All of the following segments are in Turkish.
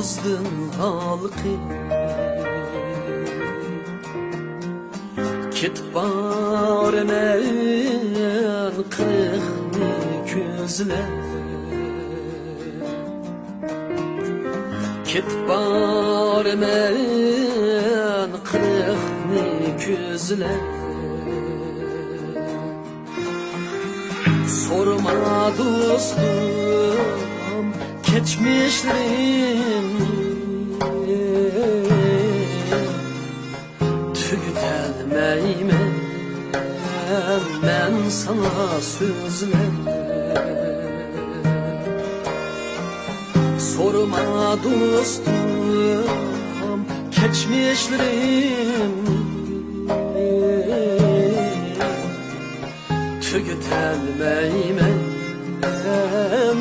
buzdun halkı. Kit bar men kırıkni közle. Kit bar men kırıkni közle. Sorma dostum geçmişlerim, tüketelmeyim ben sana sözler. Sorma dostum geçmişlerim, tüketelmeyim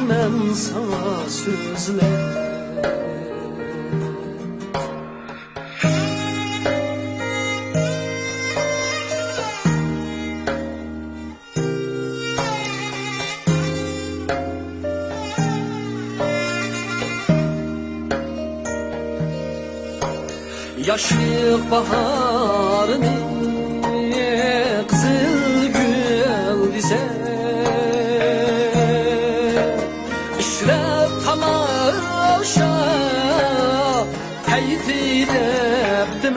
ben sana sözler. Yaşlı baharını kızıl gül dize, işrep tamaşa teydid ettim.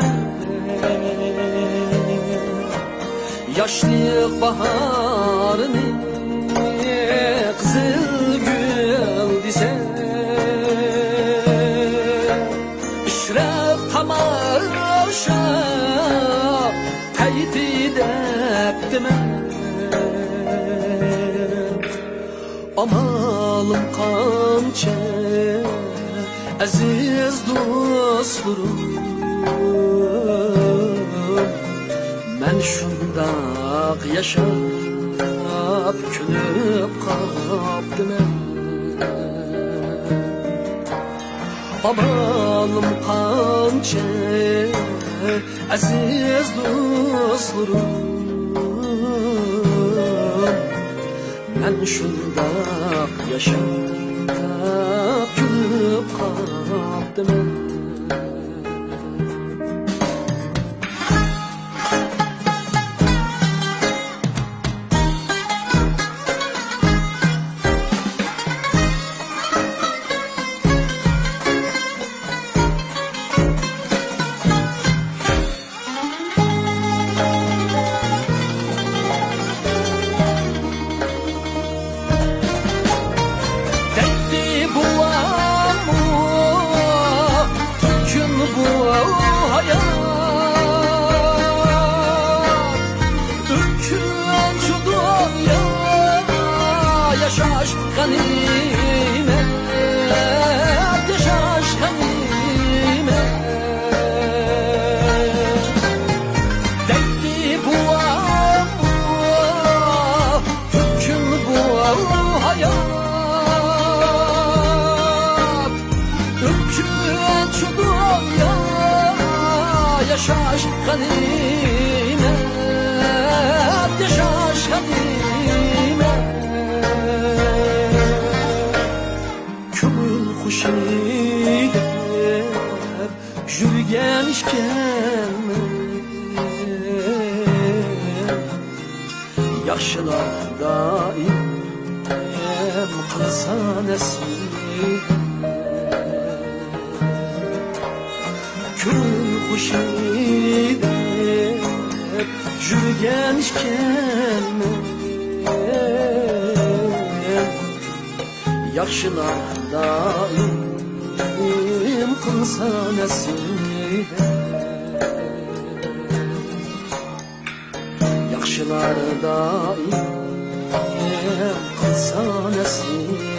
Yaşlı baharını kızıl gül dize, işrep tamaşa teydid ettim. Amalım kança aziz dostlarım, men şundaq yaşap külüp kaptım. Amalım kança aziz dostlarım, men şundaq yaşap külüp kaptım. Yaşaş ganimet, yaşaş ganimet. Dertli bu hüküm bu hayat, hüküm şu dünya. Yaşaş ganimet, yaşaş ganimet. Yürüyen işken yaşlılar daim kılsa nesip. Kül kuş edip yürüyen işken yaşlılar daim kılsa nesip. Yaxşılar daim kılsa nesip.